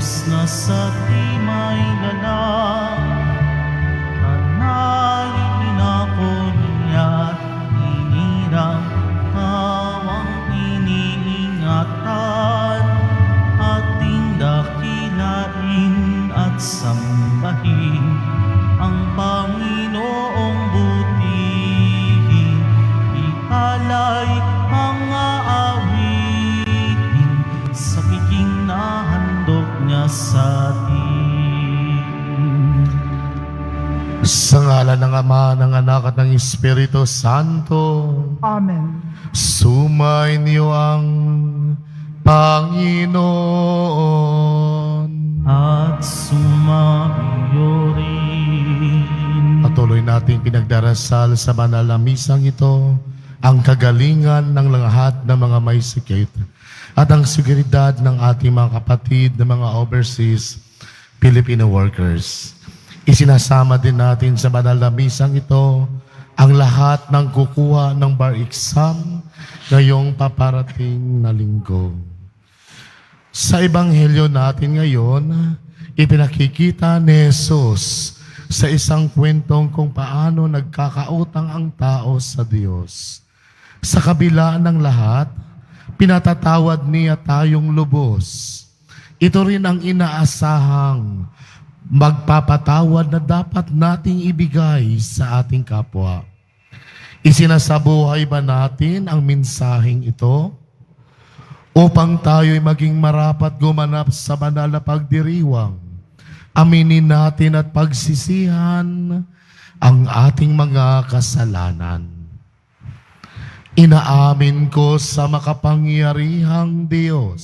Diyos na sa timay galang, kanay inako niya't inirang, awang iniingatan, ating dakilain at sambahin ang Panginoong butihin, ialay ang aawitin sa piging na handog niya sa atin. Sa ngalan ng Ama, ng Anak at ng Espiritu Santo. Amen. Sumainyo ang Panginoon. At sumaiyo rin. Patuloy nating pinagdarasal sa banal na misang ito ang kagalingan ng lahat ng mga may sakit at ang seguridad ng ating mga kapatid na mga overseas Filipino workers. Isinasama din natin sa banal na misang ito ang lahat ng kukuha ng bar exam ngayong paparating na linggo. Sa Ebanghelyo natin ngayon, ipinakikita ni Jesus sa isang kwentong kung paano nagkakautang ang tao sa Diyos. Sa kabila ng lahat, pinatatawad niya tayong lubos. Ito rin ang inaasahang magpapatawad na dapat nating ibigay sa ating kapwa. Isinasabuhay ba natin ang mensaheng ito? Upang tayo'y maging marapat gumanap sa banal na pagdiriwang, aminin natin at pagsisihan ang ating mga kasalanan. Inaamin ko sa makapangyarihang Diyos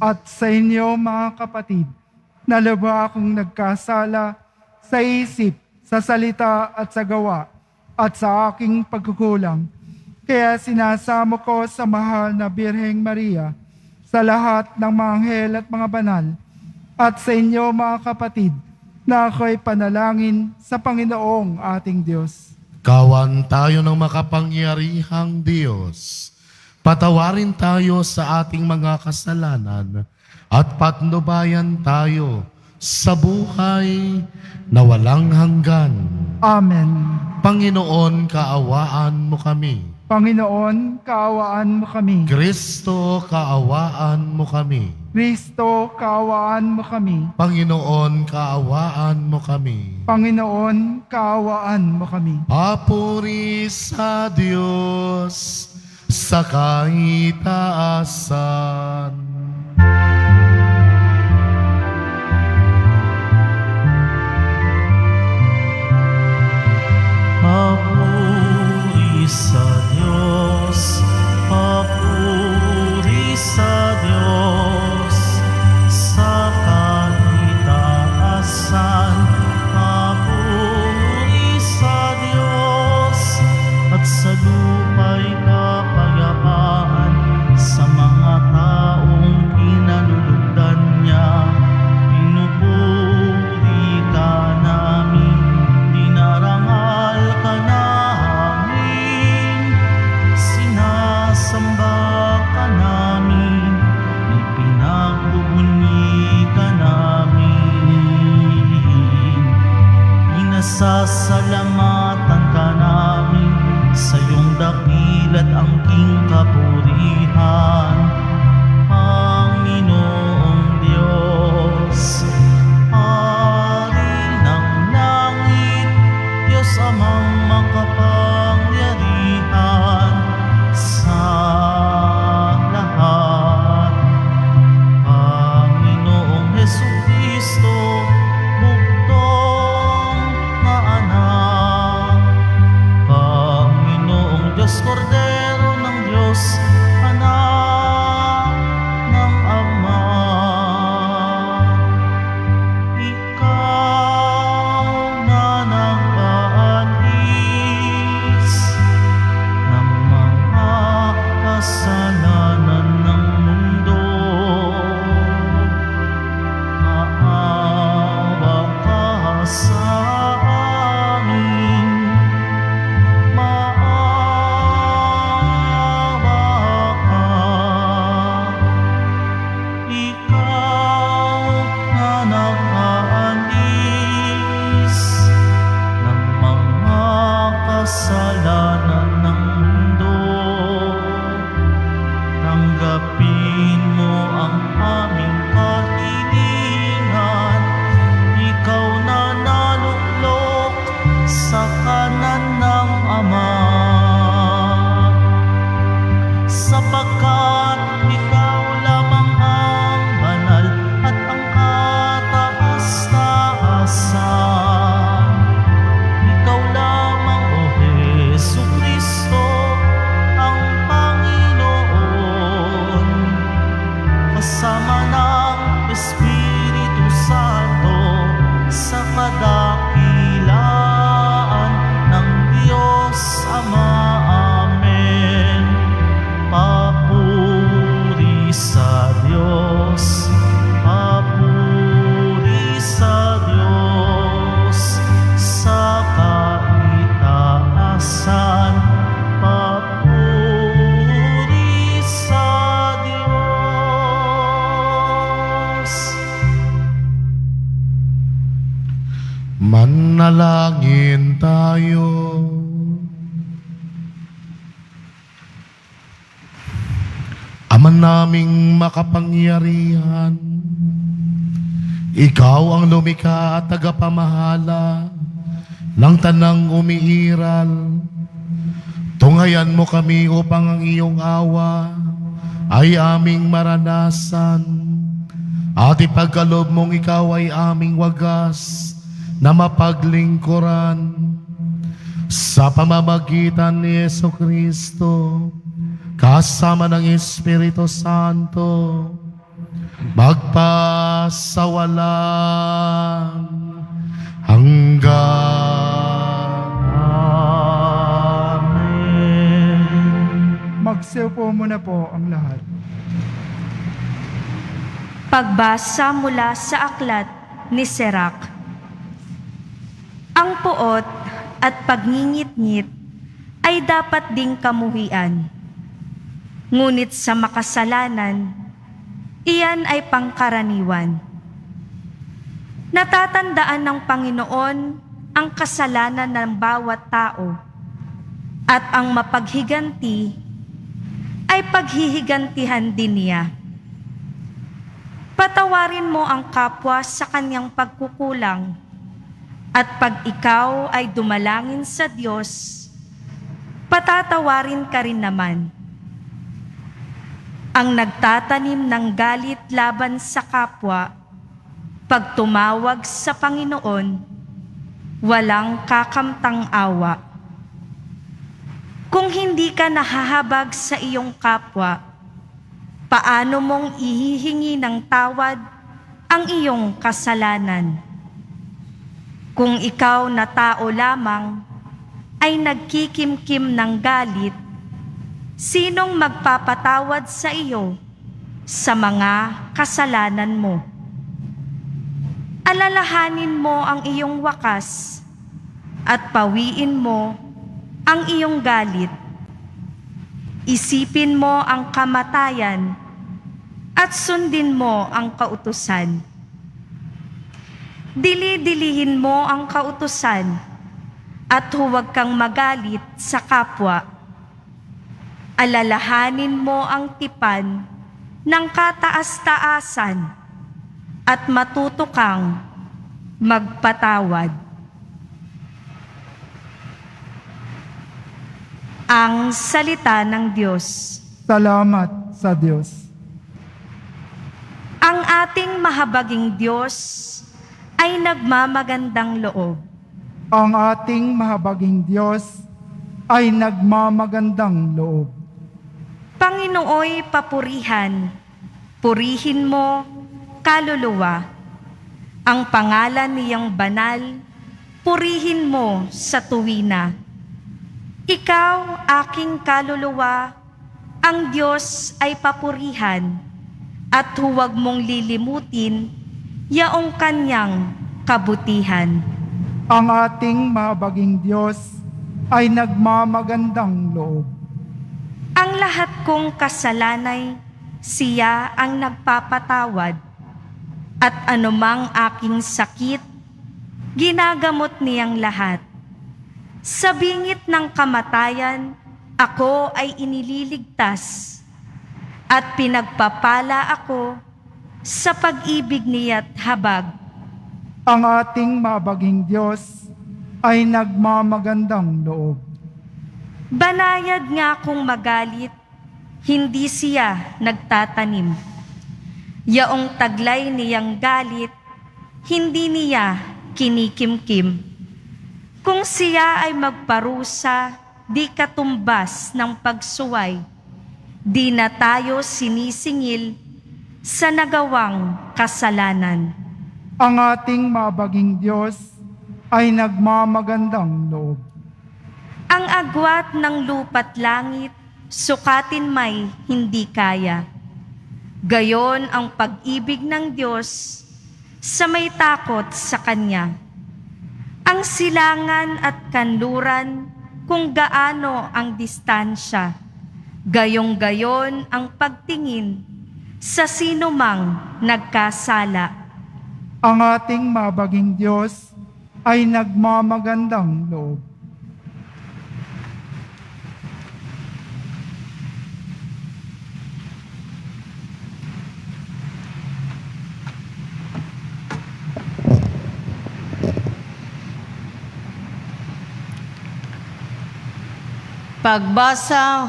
At sa inyo mga kapatid, na lubha akong nagkasala sa isip, sa salita at sa gawa, at sa aking pagkukulang. Kaya sinasamo ko sa mahal na Birheng Maria, sa lahat ng mga anghel at mga banal, at sa inyo mga kapatid, na ako'y panalangin sa Panginoong ating Diyos. Kawan tayo ng makapangyarihang Diyos. Patawarin tayo sa ating mga kasalanan at patnubayan tayo sa buhay na walang hanggan. Amen. Panginoon, kaawaan mo kami. Panginoon, kaawaan mo kami. Kristo, kaawaan mo kami. Kristo, kaawaan mo kami. Panginoon, kaawaan mo kami. Panginoon, kaawaan mo kami. Papuri sa Diyos sa kaitaasan. Papuri sa Diyos, papuri sa Diyos, sa kaitaasan, papuri sa Diyos, at sa lupa'y kapayapaan sa mga taong pinalulugdan niya. Pinupuri ka namin, dinarangal ka namin, sinasamba ka namin, ipinagbubunyi ka namin. Pinasasalamatan ka namin sa iyong dakilat angking kapurihan, Panginoong Diyos, Hari ng langit, Diyos amang makapangyarihan sa lahat. Panginoong Jesucristo, bugtong na anak Manalangin tayo. Ama naming makapangyarihan, Ikaw ang lumikha at tagapamahala ng tanang umiiral. Tunghayan mo kami upang ang iyong awa ay aming maranasan. At ipagkaloob mong ikaw ay aming wagas na mapaglingkuran. Sa pamamagitan ni Jesucristo, kasama ng Espiritu Santo, magpasawalang hanggan. Amen. Magsiupo muna po ang lahat. Pagbasa mula sa aklat ni Sirach. Ang puot at pagngingit-ngit ay dapat ding kamuhian. Ngunit sa makasalanan, iyan ay pangkaraniwan. Natatandaan ng Panginoon ang kasalanan ng bawat tao at ang mapaghiganti ay paghihigantihan din niya. Patawarin mo ang kapwa sa kanyang pagkukulang at pag ikaw ay dumalangin sa Diyos, patatawarin ka rin naman. Ang nagtatanim ng galit laban sa kapwa, pag tumawag sa Panginoon, walang kakamtang awa. Kung hindi ka nahahabag sa iyong kapwa, paano mong ihihingi ng tawad ang iyong kasalanan? Kung ikaw na tao lamang ay nagkikimkim ng galit, sinong magpapatawad sa iyo sa mga kasalanan mo? Alalahanin mo ang iyong wakas at pawiin mo ang iyong galit. Isipin mo ang kamatayan at sundin mo ang kautusan. Dili-dilihin mo ang kautusan at huwag kang magalit sa kapwa. Alalahanin mo ang tipan ng kataas-taasan at matuto kang magpatawad. Ang salita ng Diyos. Salamat sa Diyos. Ang ating mahabaging Diyos ay nagmamagandang loob. Ang ating mahabaging Diyos ay nagmamagandang loob. Panginooy papurihan, purihin mo, kaluluwa. Ang pangalan niyang banal, purihin mo sa tuwina. Ikaw, aking kaluluwa, ang Diyos ay papurihan, at huwag mong lilimutin yaong kanyang kabutihan. Ang ating mahabaging Diyos ay nagmamagandang loob. Ang lahat kong kasalanay, siya ang nagpapatawad, at anumang aking sakit, ginagamot niyang lahat. Sa bingit ng kamatayan, ako ay inililigtas, at pinagpapala ako sa pag-ibig niya't habag. Ang ating mahabaging Diyos ay nagmamagandang loob. Banayad nga kung magalit, hindi siya nagtatanim. Yaong taglay niyang galit, hindi niya kinikimkim. Kung siya ay magparusa, di katumbas ng pagsuway, di na tayo sinisingil sa nagawang kasalanan. Ang ating mahabaging Diyos ay nagmamagandang loob. Ang agwat ng lupa't langit, sukatin may hindi kaya. Gayon ang pag-ibig ng Diyos sa may takot sa Kanya. Ang silangan at kanluran kung gaano ang distansya, gayong-gayon ang pagtingin sa sino mang nagkasala. Ang ating mahabaging Diyos ay nagmamagandang loob. Pagbasa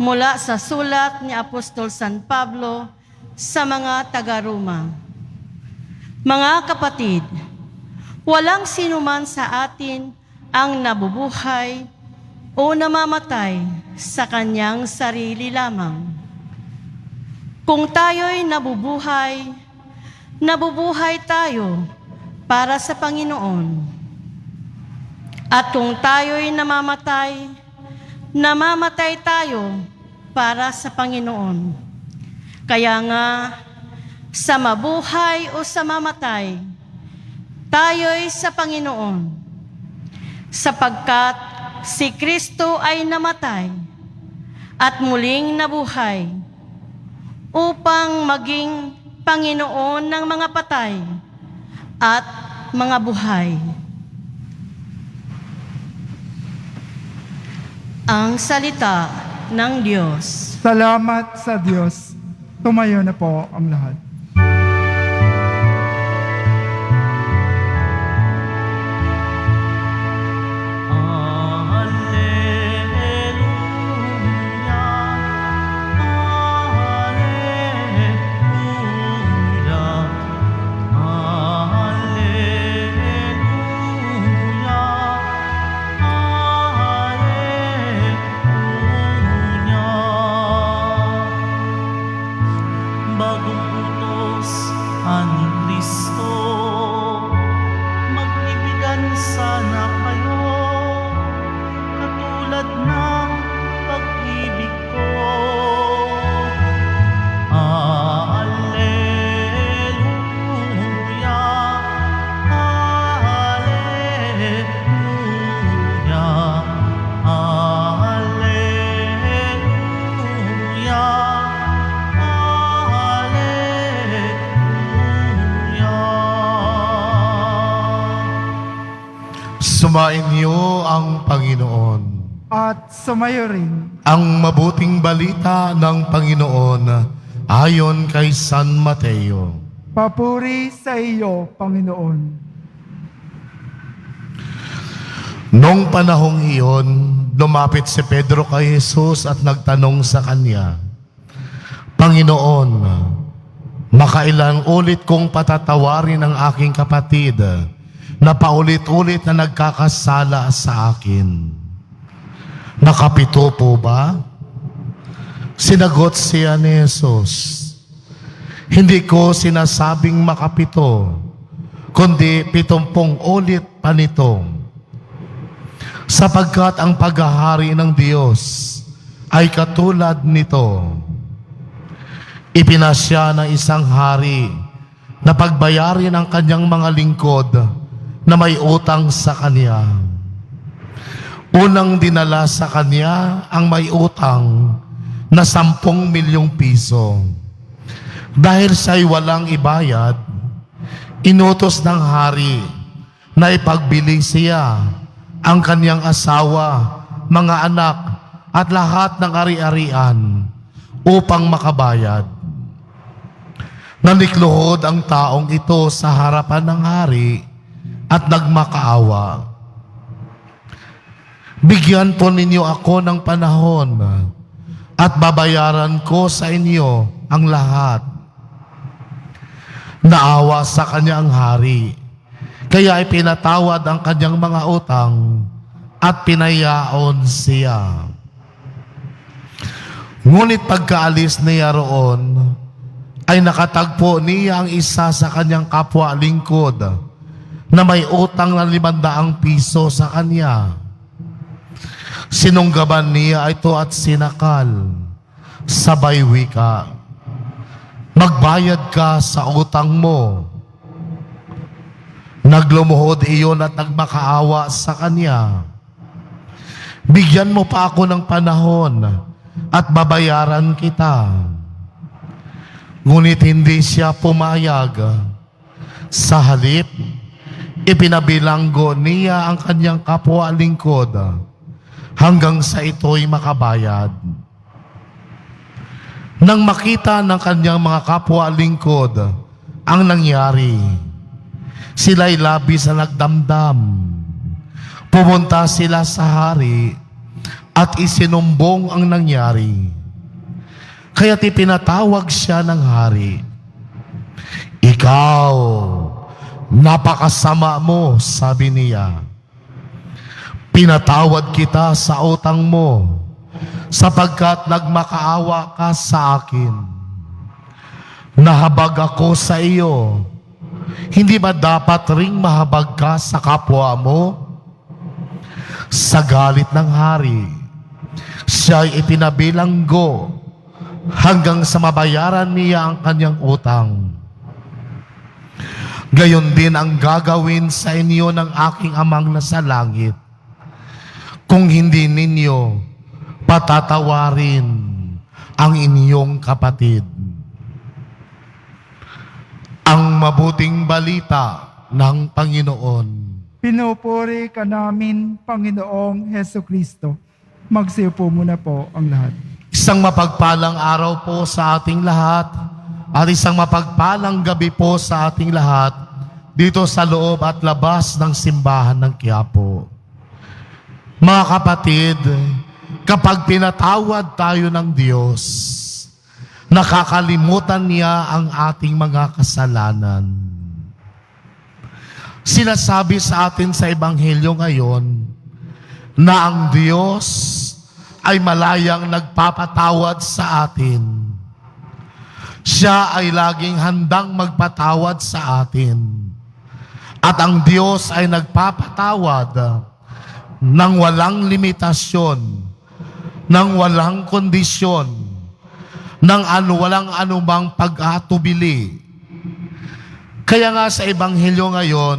mula sa sulat ni Apostol San Pablo sa mga taga-Roma. Mga kapatid, walang sinuman sa atin ang nabubuhay o namamatay sa kanyang sarili lamang. Kung tayo'y nabubuhay, nabubuhay tayo para sa Panginoon. At kung tayo'y namamatay, namamatay tayo para sa Panginoon. Kaya nga, sa mabuhay o sa mamatay, tayo'y sa Panginoon. Sapagkat si Kristo ay namatay at muling nabuhay upang maging Panginoon ng mga patay at mga buhay. Ang salita ng Diyos. Salamat sa Diyos. Tumayo na po ang lahat. Bagong utos ani Kristo, mag-ibigan sana kayo, katulad ng pag-ibig ko. Alleluia, alleluia, alleluia. Sumain niyo ang Panginoon. At sumayo rin. Ang mabuting balita ng Panginoon ayon kay San Mateo. Papuri sa iyo, Panginoon. Noong panahong iyon, lumapit si Pedro kay Jesus at nagtanong sa kanya, Panginoon, makailang ulit kong patatawarin ang aking kapatid na paulit-ulit na nagkakasala sa akin. Nakapito po ba? Sinagot siya ni Jesus, hindi ko sinasabing makapito, kundi 70 ulit pa nito. Sapagkat ang paghahari ng Diyos ay katulad nito. Ipinasya ng isang hari na pagbayarin ang kanyang mga lingkod na may utang sa kanya. Unang dinala sa kanya ang may utang na 10 milyong piso. Dahil siya'y walang ibayad, inutos ng hari na ipagbili siya ang kanyang asawa, mga anak, at lahat ng ari-arian upang makabayad. Nanikluhod ang taong ito sa harapan ng hari at nagmakaawa. Bigyan po ninyo ako ng panahon at babayaran ko sa inyo ang lahat. Naawa sa kanya ang hari, kaya ipinatawad ang kanyang mga utang at pinayaon siya. Ngunit pagkaalis niya roon, ay nakatagpo niya ang isa sa kanyang kapwa lingkod na may utang na 500 piso sa kanya. Sinunggaban niya ito at sinakal. Sabay wika, magbayad ka sa utang mo. Naglumuhod iyon at nagmakaawa sa kanya. Bigyan mo pa ako ng panahon at babayaran kita. Ngunit hindi siya pumayag. Sa halip, Ipinabilanggo niya ang kanyang kapwa-lingkod hanggang sa ito'y makabayad. Nang makita ng kanyang mga kapwa-lingkod ang nangyari, sila'y labis na nagdamdam. Pumunta sila sa hari at isinumbong ang nangyari. Kaya't ipinatawag siya ng hari. Ikaw, napakasama mo, sabi niya. Pinatawad kita sa utang mo sapagkat nagmakaawa ka sa akin. Nahabag ako sa iyo. Hindi ba dapat ring mahabag ka sa kapwa mo? Sa galit ng hari, siya'y ipinabilanggo hanggang sa mabayaran niya ang kanyang utang. Gayon din ang gagawin sa inyo ng aking amang nasa langit, kung hindi ninyo patatawarin ang inyong kapatid. Ang mabuting balita ng Panginoon. Pinupuri ka namin, Panginoong Heso Kristo. Magsiupo muna po ang lahat. Isang mapagpalang araw po sa ating lahat at isang mapagpalang gabi po sa ating lahat dito sa loob at labas ng simbahan ng Quiapo. Mga kapatid, kapag pinatawad tayo ng Diyos, nakakalimutan niya ang ating mga kasalanan. Sinasabi sa atin sa Ebanghelyo ngayon na ang Diyos ay malayang nagpapatawad sa atin. Siya ay laging handang magpatawad sa atin. At ang Diyos ay nagpapatawad ng walang limitasyon, ng walang kondisyon, ng walang anumang pag-atubili. Kaya nga sa Ebanghelyo ngayon,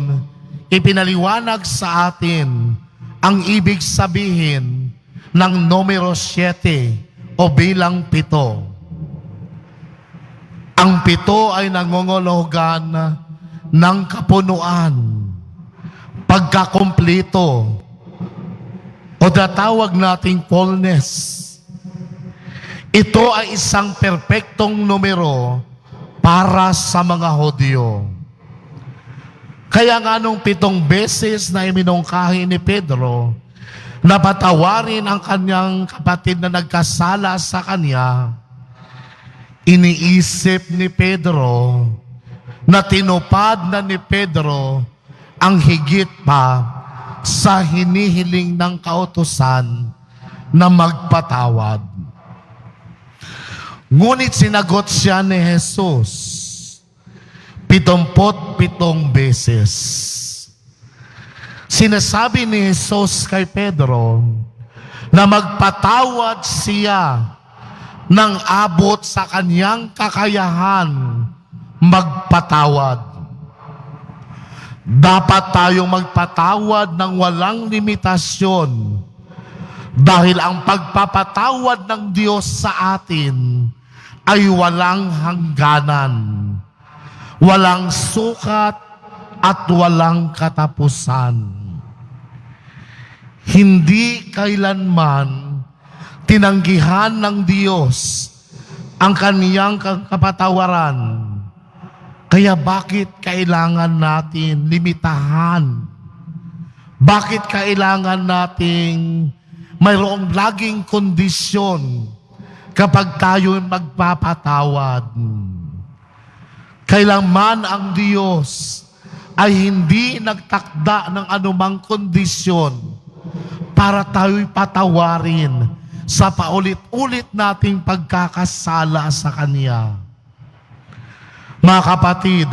ipinaliwanag sa atin ang ibig sabihin ng numero 7 o bilang 7. Ang 7 ay nangongologan ng kapunuan, pagkakumpleto, o natawag nating fullness. Ito ay isang perpektong numero para sa mga Hudyo. Kaya nga nung 7 beses na iminungkahi ni Pedro na patawarin ang kanyang kapatid na nagkasala sa kanya, iniisip ni Pedro na tinupad na ni Pedro ang higit pa sa hinihiling ng kautusan na magpatawad. Ngunit sinagot siya ni Jesus 77 beses. Sinasabi ni Jesus kay Pedro na magpatawad siya ng abot sa kanyang kakayahan magpatawad. Dapat tayong magpatawad ng walang limitasyon dahil ang pagpapatawad ng Diyos sa atin ay walang hangganan, walang sukat at walang katapusan. Hindi kailanman tinanggihan ng Diyos ang kaniyang kapatawaran. Kaya bakit kailangan natin limitahan? Bakit kailangan nating mayroong laging kondisyon kapag tayo magpapatawad? Kailanman ang Diyos ay hindi nagtakda ng anumang kondisyon para tayo'y patawarin sa paulit-ulit nating pagkakasala sa Kanya. Mga kapatid,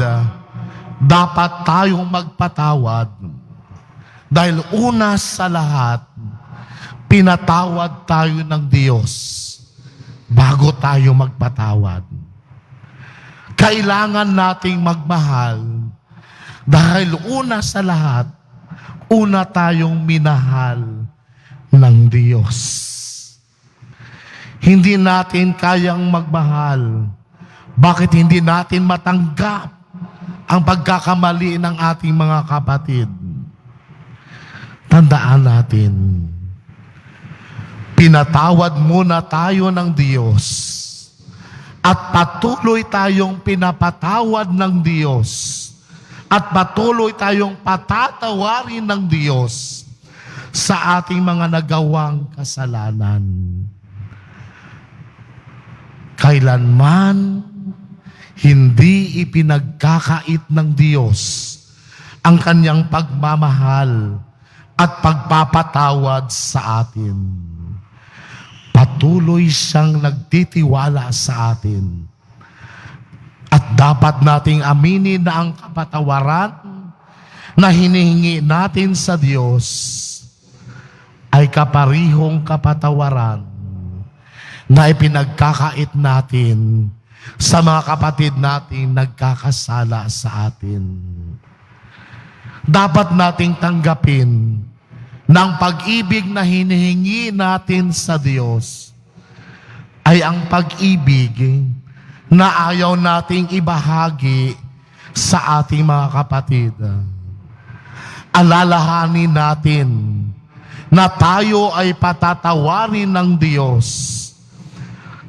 dapat tayong magpatawad dahil una sa lahat, pinatawad tayo ng Diyos bago tayo magpatawad. Kailangan nating magmahal dahil una sa lahat, una tayong minahal ng Diyos. Hindi natin kayang magmahal. Bakit hindi natin matanggap ang pagkakamali ng ating mga kapatid. Tandaan natin, pinatawad muna tayo ng Diyos at patuloy tayong pinapatawad ng Diyos at patuloy tayong patatawarin ng Diyos sa ating mga nagawang kasalanan. Kailanman hindi ipinagkakait ng Diyos ang kanyang pagmamahal at pagpapatawad sa atin. Patuloy siyang nagtitiwala sa atin. At dapat nating aminin na ang kapatawaran na hinihingi natin sa Diyos ay kaparihong kapatawaran na ipinagkakait natin sa mga kapatid natin nagkakasala sa atin. Dapat nating tanggapin ng pag-ibig na hinihingi natin sa Diyos ay ang pag-ibig na ayaw nating ibahagi sa ating mga kapatid. Alalahanin natin na tayo ay patatawarin ng Diyos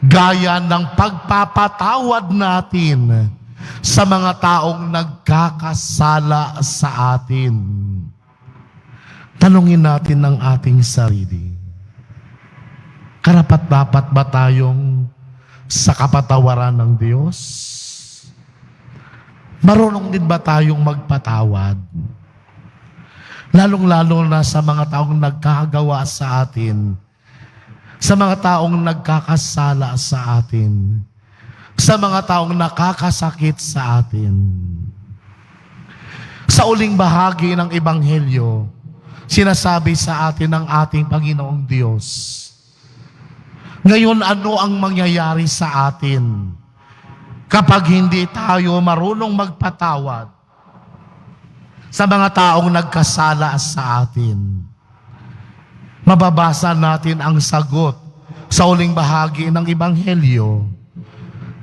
gaya ng pagpapatawad natin sa mga taong nagkakasala sa atin. Tanungin natin ang ating sarili. Karapat-dapat ba tayong sa kapatawaran ng Diyos? Marunong din ba tayong magpatawad? Lalong-lalo na sa mga taong nagkagawa sa atin, sa mga taong nagkakasala sa atin, sa mga taong nakakasakit sa atin. Sa uling bahagi ng Ebanghelyo, sinasabi sa atin ng ating Panginoong Diyos, ngayon ano ang mangyayari sa atin kapag hindi tayo marunong magpatawad sa mga taong nagkasala sa atin? Mababasa natin ang sagot sa uling bahagi ng Ebanghelyo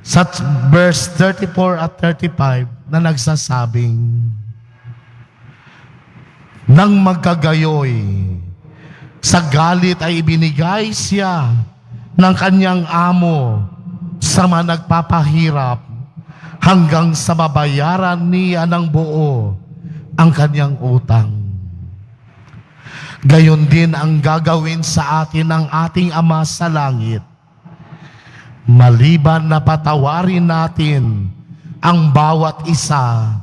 sa verse 34 at 35 na nagsasabing, nang magkagayoy, sa galit ay ibinigay siya ng kanyang amo sa mga nagpapahirap hanggang sa mabayaran niya ng buo ang kanyang utang. Gayon din ang gagawin sa atin ng ating Ama sa langit. Maliban na patawarin natin ang bawat isa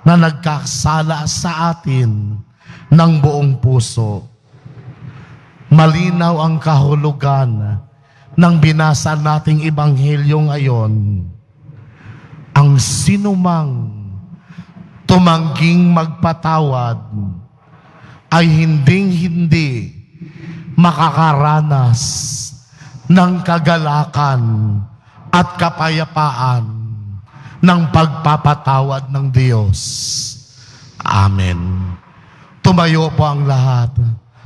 na nagkasala sa atin ng buong puso. Malinaw ang kahulugan ng binasa nating Ebanghelyo ngayon. Ang sinumang tumangging magpatawad ay hinding-hindi makakaranas ng kagalakan at kapayapaan ng pagpapatawad ng Diyos. Amen. Tumayo po ang lahat.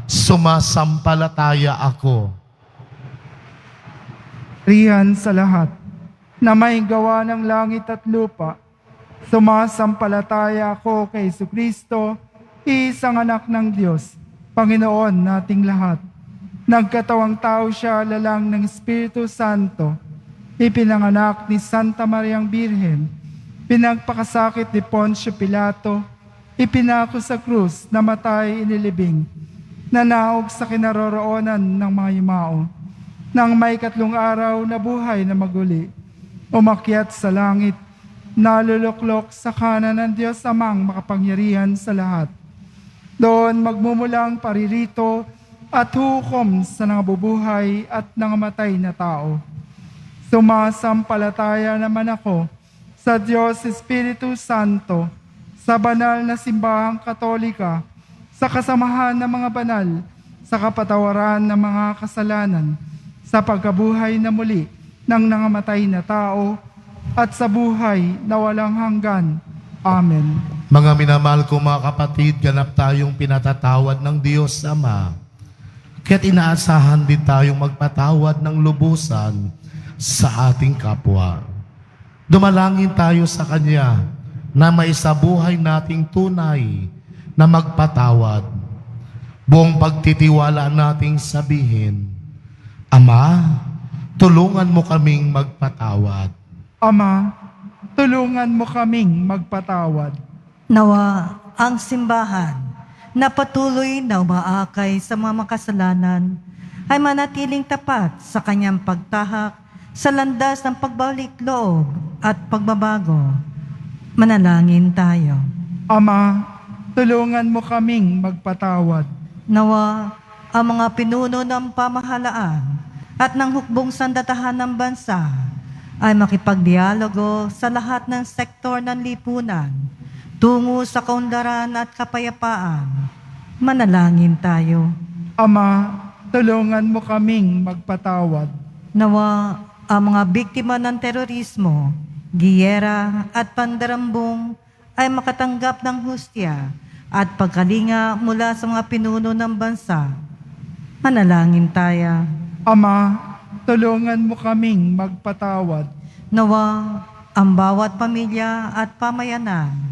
Sumasampalataya ako. Riyan sa lahat na may gawa ng langit at lupa, sumasampalataya ako kay Jesucristo, isang anak ng Diyos, Panginoon nating lahat. Nagkatawang tao siya lalang ng Espiritu Santo, ipinanganak ni Santa Mariang Birhen, pinagpakasakit ni Poncio Pilato, ipinako sa krus, namatay, inilibing, nanaog sa kinaroroonan ng mga yumao, nang may 3 araw na buhay na maguli, umakyat sa langit, naluluklok sa kanan ng Diyos Amang makapangyarihan sa lahat. Doon magmumulang paririto at hukom sa nangabubuhay at nangamatay na tao. Sumasampalataya naman ako sa Diyos Espiritu Santo, sa banal na simbahang katolika, sa kasamahan ng mga banal, sa kapatawaran ng mga kasalanan, sa pagkabuhay na muli ng nangamatay na tao, at sa buhay na walang hanggan. Amen. Mga minamahal ko mga kapatid, ganap tayong pinatatawad ng Diyos Ama. Kaya't inaasahan din tayong magpatawad ng lubusan sa ating kapwa. Dumalangin tayo sa Kanya na maisabuhay nating tunay na magpatawad. Buong pagtitiwala nating sabihin, Ama, tulungan mo kaming magpatawad. Ama, tulungan mo kaming magpatawad. Nawa ang simbahan na patuloy na umaakay sa mga makasalanan ay manatiling tapat sa kanyang pagtahak sa landas ng pagbalik loob at pagbabago. Manalangin tayo. Ama, tulungan mo kaming magpatawad. Nawa ang mga pinuno ng pamahalaan at ng hukbong sandatahan ng bansa ay makipagdialogo sa lahat ng sektor ng lipunan tungo sa kaunlaran at kapayapaan. Manalangin tayo. Ama, tulungan mo kaming magpatawad. Nawa ang mga biktima ng terorismo, giyera at pandarambong ay makatanggap ng hustya at pagkalinga mula sa mga pinuno ng bansa. Manalangin tayo. Ama, tulungan mo kaming magpatawad. Nawa ang bawat pamilya at pamayanan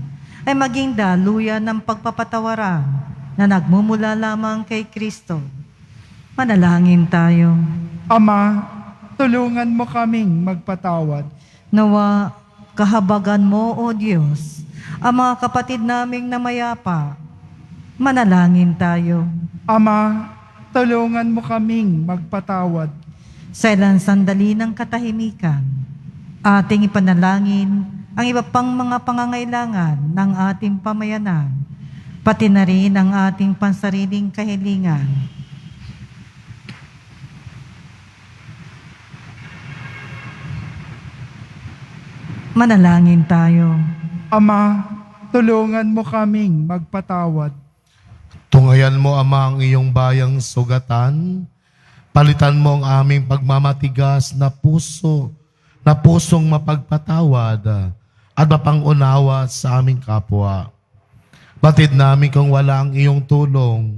ay maging daluyan ng pagpapatawaran na nagmumula lamang kay Kristo. Manalangin tayo. Ama, tulungan mo kaming magpatawad. Nawa kahabagan mo, O Diyos, ang mga kapatid naming namayapa. Manalangin tayo. Ama, tulungan mo kaming magpatawad. Sa ilang sandali ng katahimikan, ating ipanalangin ang iba pang mga pangangailangan ng ating pamayanan, pati na rin ang ating pansariling kahilingan. Manalangin tayo. Ama, tulungan mo kaming magpatawad. Tungayan mo, Ama, ang iyong bayang sugatan. Palitan mo ang aming pagmamatigas na pusong mapagpatawad at mapangunawa sa aming kapwa. Batid namin kung wala ang iyong tulong,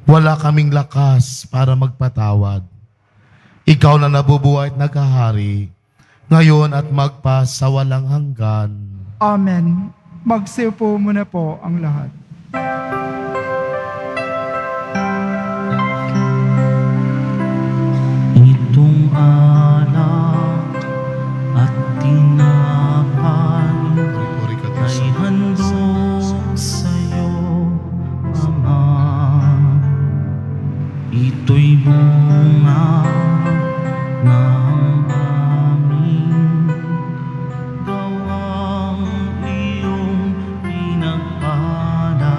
wala kaming lakas para magpatawad. Ikaw na nabubuhay at naghahari, ngayon at sa walang hanggan. Amen. Magsiupo muna po ang lahat. Itong alak at tinapay Puri ka, Diyos. ay handog sa'yo, Ama. Ito'y bunga ng aming gawang iyong pinagpala.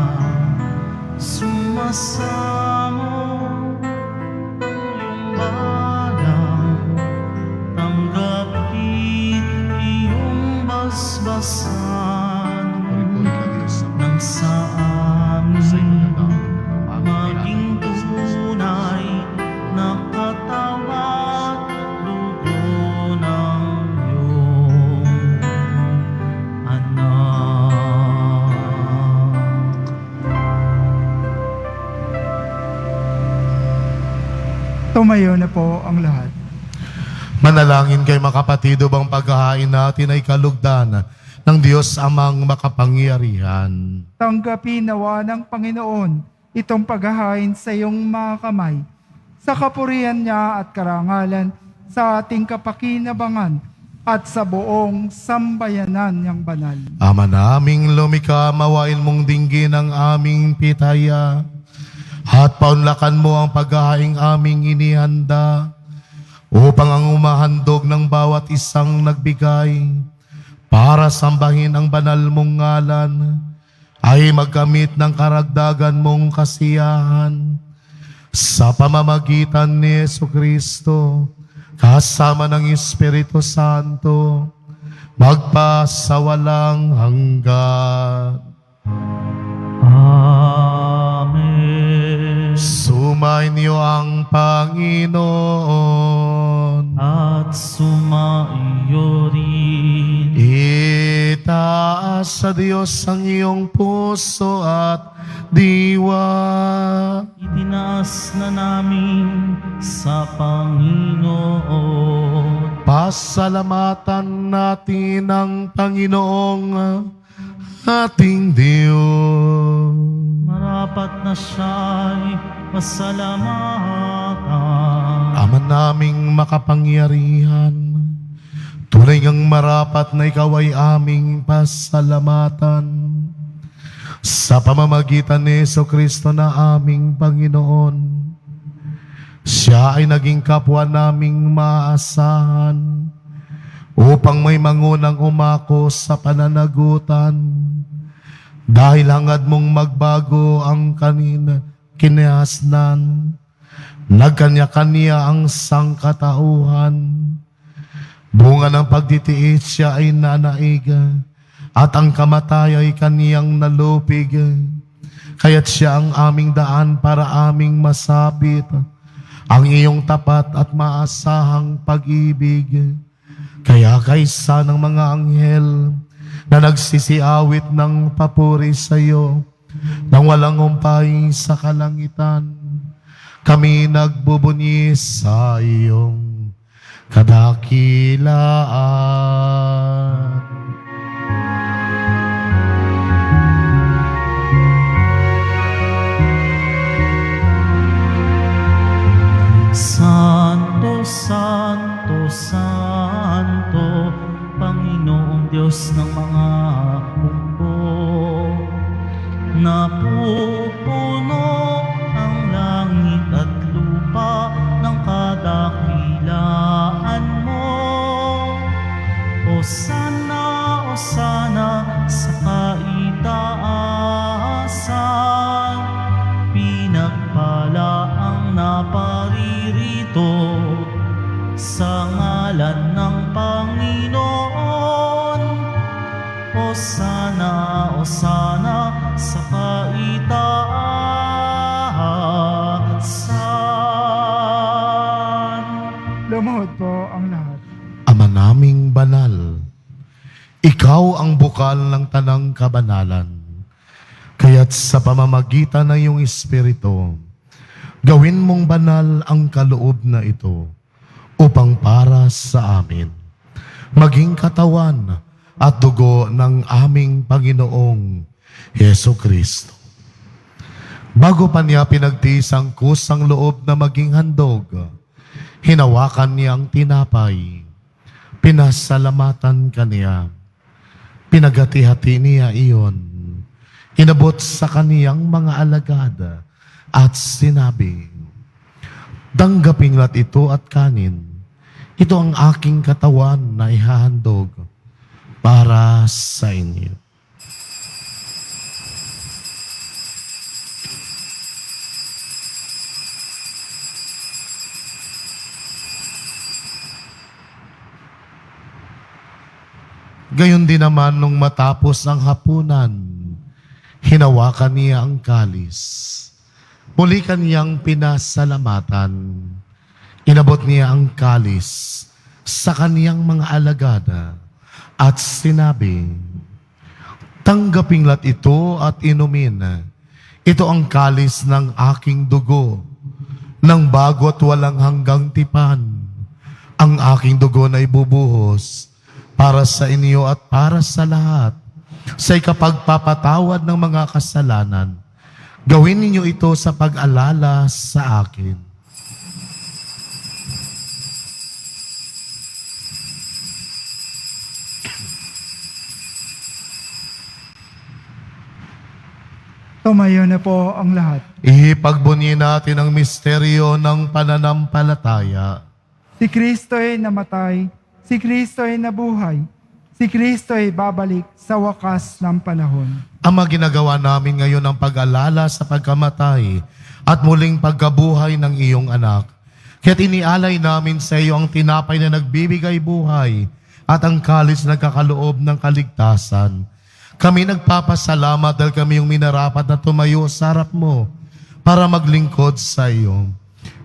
Sumasamo ang iyong balang, tanggapin iyong basbasan Puri ka, Diyos. nang sa Sa iyo na amin lang ang aming maging tunay na katawat dugo ng iyong anak. Tumayo na po ang lahat. Manalangin kay mga kapatid upang paghahain natin ay kalugdan ng Diyos amang makapangyarihan. Tanggapin nawa ng Panginoon itong paghahain sa iyong mga kamay, sa kapurihan niya at karangalan, sa ating kapakinabangan at sa buong sambayanan niyang banal. Ama naming lumika, mawain mong dinggin ang aming pitaya at paunlakan mo ang paghahaing aming inihanda upang ang umahandog ng bawat isang nagbigay para sambahin ang banal mong ngalan ay magkamit ng karagdagan mong kasiyahan sa pamamagitan ni Jesucristo kasama ng Espiritu Santo magpasawalang hanggan. Amen. Sumainyo ang Panginoon. At sumaiyo rin. Itaas sa Diyos ang iyong puso at diwa. Itinaas na namin sa Panginoon. Pasalamatan natin ang Panginoong ating Diyos. Marapat na siya'y pasalamatan. Ama naming makapangyarihan, tunay ngang marapat na ikaw ay aming pasalamatan. Sa pamamagitan ni Jesucristo na aming Panginoon, siya ay naging kapwa naming maasahan upang may mangunang umako sa pananagutan. Dahil hangad mong magbago ang kinihasnan, nagkanya-kanya ang sangkatauhan. Bunga ng pagtitiis siya ay nanaig, at ang kamatay ay kaniyang nalupig. Kaya't siya ang aming daan para aming masapit ang iyong tapat at maasahang pag-ibig. Kaya kaysa ng mga anghel na nagsisiawit ng papuri sa iyo, nang walang humpay sa kalangitan, kami nagbubunyi sa iyong kadakilaan. Santo, Santo, Santo, Panginoong Diyos ng mga hukbo. Napupuno ang langit at lupa ng kadakilaan mo. Hosana, Hosana sa kaitaasan. Pinagpala ang naparirito sa ngalan ng Panginoon. Hosana, Hosana sa kaitaasan. Lumuhod po ang lahat. Ama naming banal, ikaw ang bukal ng tanang kabanalan. Kaya't sa pamamagitan ng iyong Espiritu, gawin mong banal ang kaloob na ito upang para sa amin maging katawan at dugo ng aming Panginoong Heso Kristo. Bago pa niya pinagtiis ang kusang loob na maging handog, hinawakan niya ang tinapay, pinasalamatan kaniya, pinagati-hati niya iyon, inabot sa kaniyang mga alagad at sinabi, "Tanggapin lahat ito at kanin. Ito ang aking katawan na ihahandog para sa inyo." Gayon din naman nung matapos ang hapunan, hinawakan niya ang kalis. Muli kaniyang pinasalamatan. Inabot niya ang kalis sa kaniyang mga alagada at sinabi, "Tanggapin lahat ito at inumin. Ito ang kalis ng aking dugo, ng bago at walang hanggang tipan. Ang aking dugo na ibubuhos para sa inyo at para sa lahat, sa ikapagpapatawad ng mga kasalanan. Gawin ninyo ito sa pag-alala sa akin." Tumayo na po ang lahat. Ipagbunyi natin ang misteryo ng pananampalataya. Si Kristo ay namatay, si Kristo ay nabuhay, si Kristo ay babalik sa wakas ng panahon. Ama, ginagawa namin ngayon ang pag-alala sa pagkamatay at muling pagkabuhay ng iyong anak. Kaya't inialay namin sa iyo ang tinapay na nagbibigay buhay at ang kalis na nagkakaloob ng kaligtasan. Kami nagpapasalamat dahil kami yung minarapat na tumayo sa harap mo para maglingkod sa iyo.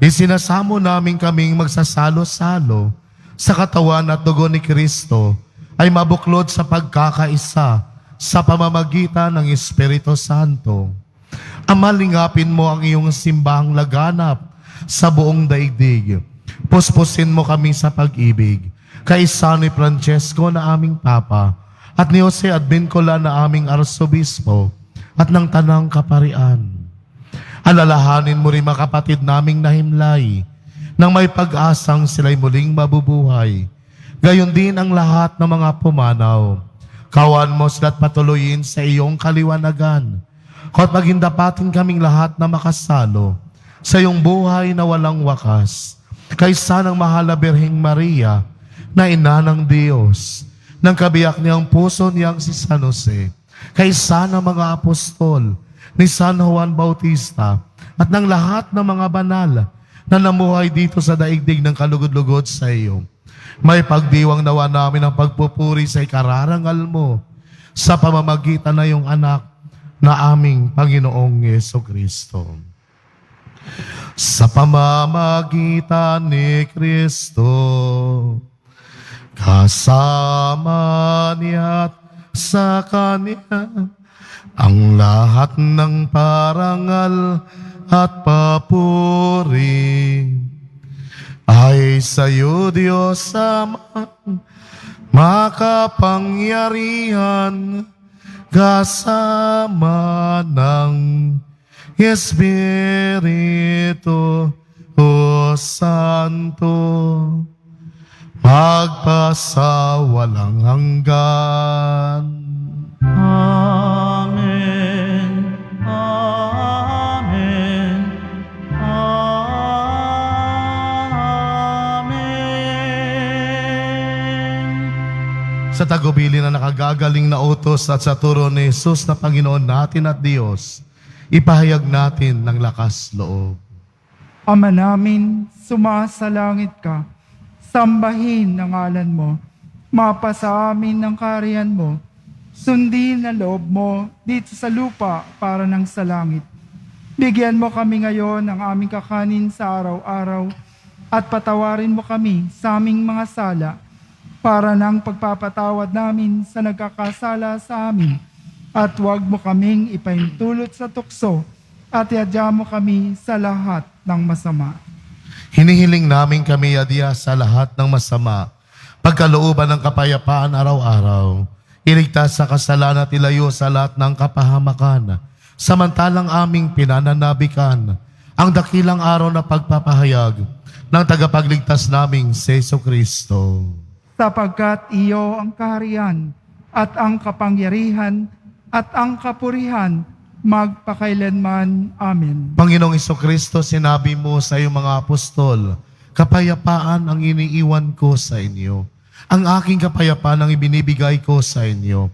Isinasamo namin kaming magsasalo-salo sa katawan at dugo ni Kristo ay mabuklod sa pagkakaisa sa pamamagitan ng Espiritu Santo. Ama, lingapin mo ang iyong simbahang laganap sa buong daigdig. Puspusin mo kami sa pag-ibig. Kaisa ni Francesco na aming Papa at ni Jose Advincula na aming arsobispo at ng tanang kaparian. Alalahanin mo rin mga kapatid naming nahimlay nang may pag-asang sila'y muling mabubuhay. Gayon din ang lahat ng mga pumanaw. Kawan mo sila't patuloyin sa iyong kaliwanagan. Kaya't magindapatin kaming lahat na makasalo sa iyong buhay na walang wakas. Kaysa ng mahal na Birheng Maria, na ina ng Diyos, ng kabiyak niyang puso niyang si San Jose, kaysa ng mga apostol, ni San Juan Bautista, at ng lahat ng mga banal na namuhay dito sa daigdig ng kalugod-lugod sa iyo. May pagdiwang nawa namin ang pagpupuri sa ikararangal mo sa pamamagitan na iyong anak na aming Panginoong Jesucristo. Sa pamamagitan ni Kristo, kasama niya at sa Kanya, ang lahat ng parangal at papuri ay sa iyo, Diyos Ama, makapangyarihan, kasama ng Espiritu Santo, magpasawalang hanggan. Amen. Amen. Amen. Sa tagubili na nakagagaling na utos at sa turo ni Jesus na Panginoon natin at Diyos, ipahayag natin ng lakas loob. Ama namin, sumasalangit ka, sambahin ang ngalan mo, mapasa amin ang kaharian mo, sundin ang loob mo dito sa lupa para ng sa langit. Bigyan mo kami ngayon ng aming kakanin sa araw-araw at patawarin mo kami sa aming mga sala para ng pagpapatawad namin sa nagkakasala sa amin. At huwag mo kaming ipahintulot sa tukso at iadya mo kami sa lahat ng masama. Hinihiling namin kami adya sa lahat ng masama, pagkalooban ng kapayapaan araw-araw, iligtas sa kasalanan at ilayo sa lahat ng kapahamakan, samantalang aming pinananabikan ang dakilang araw na pagpapahayag ng tagapagligtas naming si Jesucristo. Sapagkat iyo ang kaharian at ang kapangyarihan at ang kapurihan magpakailanman. Amen. Panginoong Jesucristo, sinabi mo sa iyong mga apostol, kapayapaan ang iniiwan ko sa inyo. Ang aking kapayapaan ang ibinibigay ko sa inyo.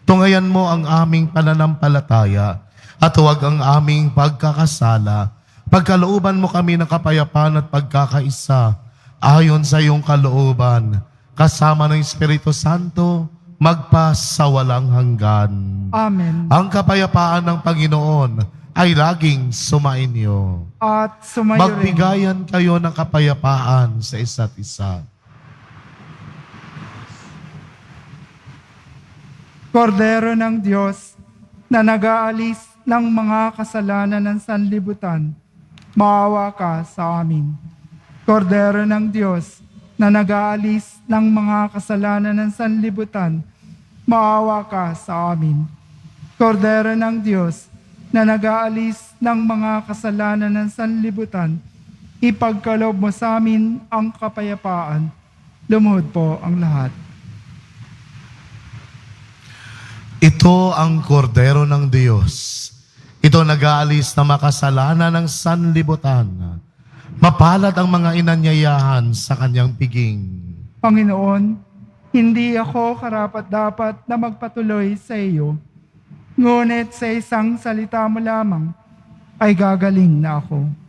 Tungayan mo ang aming pananampalataya at huwag ang aming pagkakasala. Pagkalooban mo kami ng kapayapaan at pagkakaisa ayon sa iyong kalooban, kasama ng Espiritu Santo, magpasawalang hanggan. Amen. Ang kapayapaan ng Panginoon ay laging sumainyo. At sumayo rin. Magbigayan kayo ng kapayapaan sa isa't isa. Kordero ng Diyos na nag-aalis ng mga kasalanan ng sanlibutan, maawa ka sa amin. Kordero ng Diyos na nag-aalis ng mga kasalanan ng sanlibutan, maawa ka sa amin. Kordero ng Diyos na nag-aalis ng mga kasalanan ng sanlibutan, ipagkaloob mo sa amin ang kapayapaan. Lumuhod po ang lahat. Ito ang kordero ng Diyos. Ito nag-aalis na makasalanan ng sanlibutan. Mapalad ang mga inanyayahan sa kanyang piging. Panginoon, hindi ako karapat-dapat na magpatuloy sa iyo. Ngunit sa isang salita mo lamang ay gagaling na ako.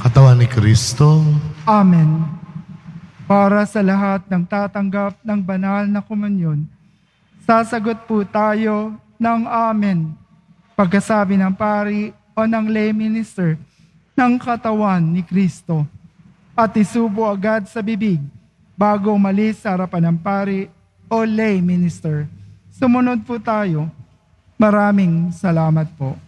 Katawan ni Kristo, Amen. Para sa lahat ng tatanggap ng banal na komunyon, sasagot po tayo ng Amen. Pagkasabi ng pari o ng lay minister ng katawan ni Kristo at isubo agad sa bibig bago umalis sa harapan ng pari o lay minister. Sumunod po tayo. Maraming salamat po.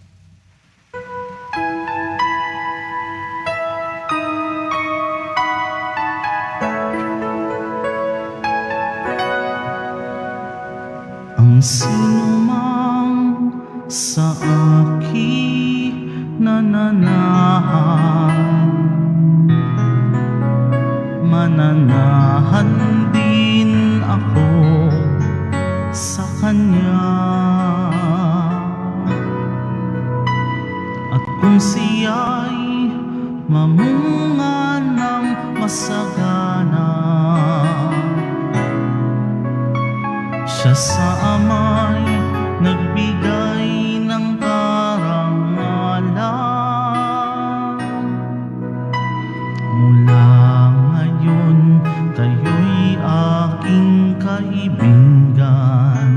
Ang sinumang sa akin nananahan, mananahan din ako sa Kanya. At kung siya'y mamunga ng masagana, siya sa ama'y nagbigay ng karangalan. Mula ngayon, kayo'y aking kaibigan,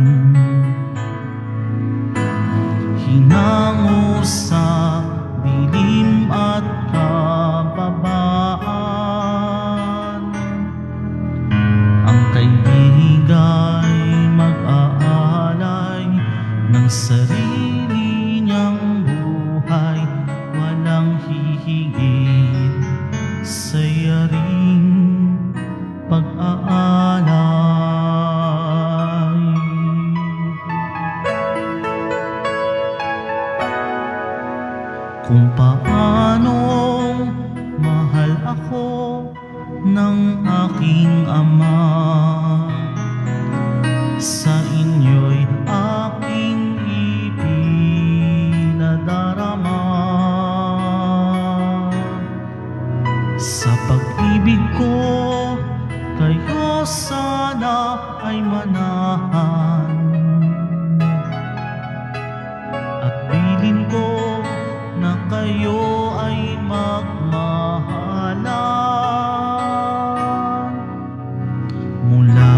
hinango sa dilim at kababaan. Ang kaibigay mag-aalay ng sarili niyang buhay, walang hihigit sa yaring pag-aalay. Kung paano mahal ako ng aking Ama, sa inyo'y aking ipinadarama. Sa pag-ibig ko, kayo sana ay manahan, at bilin ko na kayo ay magmahalan. Mula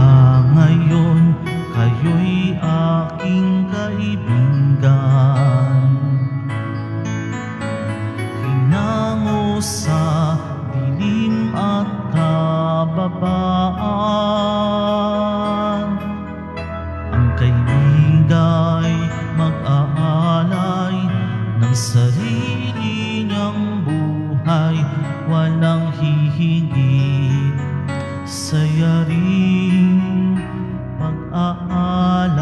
ngayon, kayo'y aking kaibigan, hinango sa dilim at kababaan. Ang kaibigay mag-aalay ng sarili niyang buhay, walang hihigit sa yaring pag-aalay.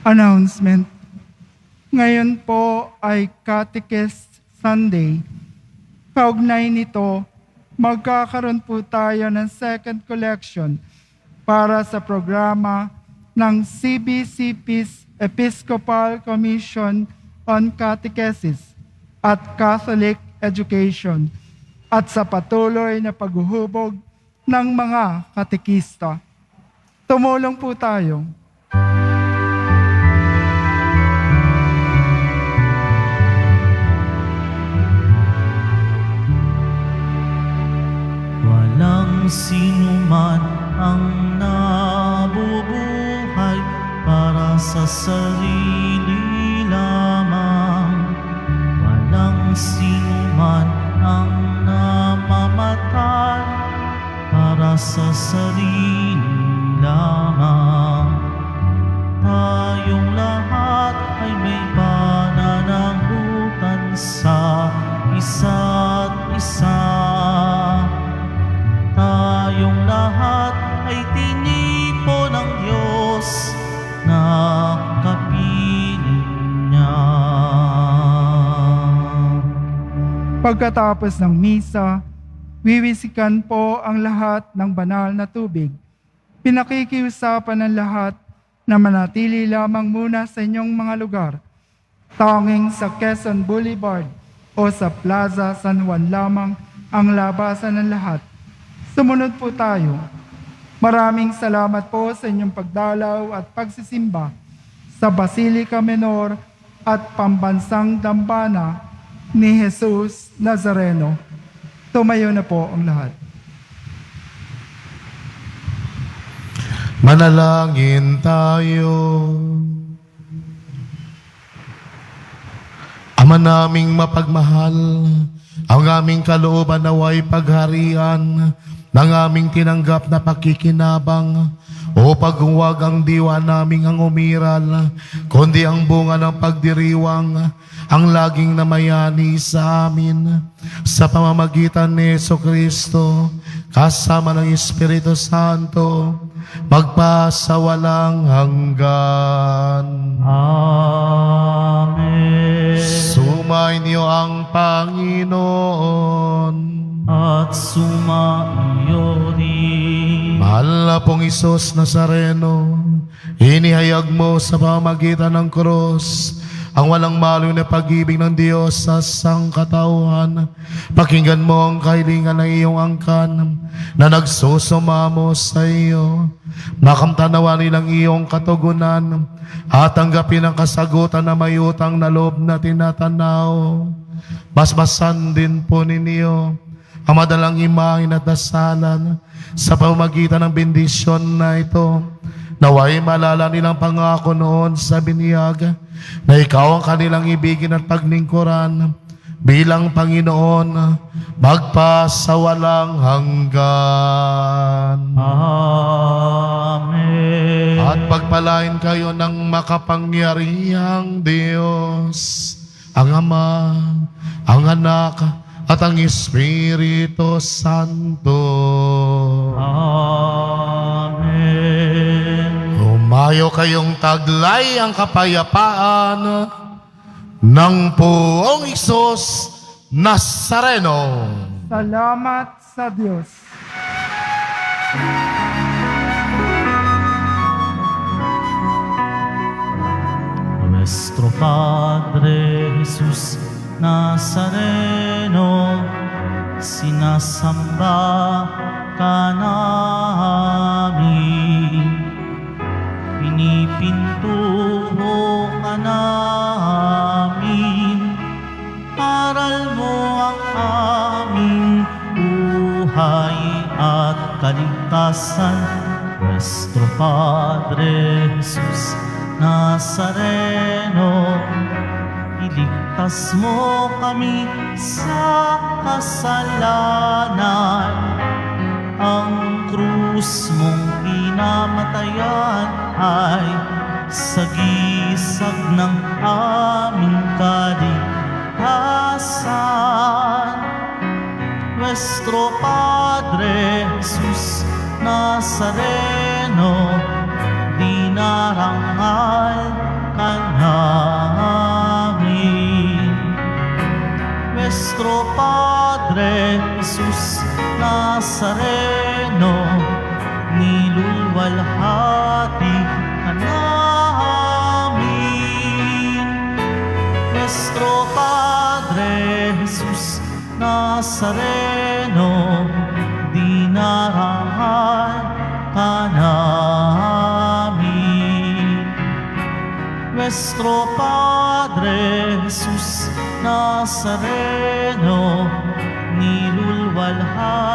Announcement. Ngayon po ay Catechist Sunday. Kaugnay nito, magkakaroon po tayo ng second collection para sa programa ng CBCP's Episcopal Commission on Catechesis at Catholic Education at sa patuloy na paghuhubog ng mga katekista. Tumulong po tayo. Walang Walang sino man ang nabubuhay para sa sarili lamang. Walang sino man ang namamatay para sa sarili lamang. Tayong lahat ay may pananagutan sa isa't isa. Tayong lahat ay tinipo ng Diyos na kapiling niya. Pagkatapos ng misa, wiwisikan po ang lahat ng banal na tubig. Pinakikiusapan ng lahat na manatili lamang muna sa inyong mga lugar. Tanging sa Quezon Boulevard o sa Plaza San Juan lamang ang labasan ng lahat. Sumunod po tayo. Maraming salamat po sa inyong pagdalaw at pagsisimba sa Basilica Menor at Pambansang Dambana ni Jesus Nazareno. Tumayo na po ang lahat. Manalangin tayo. Ama naming mapagmahal, ang aming kalooban naway pagharian ng aming tinanggap na pakikinabang o paghuwag ang diwa naming ang umiral, kundi ang bunga ng pagdiriwang ang laging namayani sa amin sa pamamagitan ni Jesucristo kasama ng Espiritu Santo magpasawalang hanggan. Amen. Sumainyo ang Panginoon. At sumaiyo rin. Mahal na pong Isus Nazareno, inihayag mo sa pamamagitan ng krus ang walang malo na pag-ibig ng Diyos sa sangkatauhan. Pakinggan mo ang kahilingan ng iyong angkan na nagsusumamo sa iyo. Makamtanawa nilang iyong katugunan at tanggapin ang kasagutan na may utang na loob na tinatanaw. Basbasan din po ninyo ang madalang imahin at dasalan sa pamamagitan ng bendisyon na ito. Naway malala nilang pangako noon sa biniyag na ikaw ang kanilang ibigin at paglingkuran bilang Panginoon magpasawalang hanggan. Amen. At pagpalain kayo ng makapangyarihang Diyos, ang Ama, ang Anak, at ang Espiritu Santo. Amen. Humayo kayong taglay ang kapayapaan ng Poong Isus Nazareno. Salamat sa Diyos. Nuestro Padre Jesus Nazareno, sinasamba ka namin, pinipintuho ka namin, aral mo ang aming buhay at kaligtasan. Nuestro Padre Jesus Nazareno, iligtas mo kami sa kasalanan. Ang krus mong pinamatayan ay sagisag ng aming kaligtasan. Nuestro Padre Jesus Nazareno, dinarangal ka namin. Nuestro Padre Jesus Nazareno, nilulwalhati ka namin. Nuestro Padre Jesus Nazareno, dinarangal ka namin. Nuestro Padre Jesus Nazareno, nilulwalhati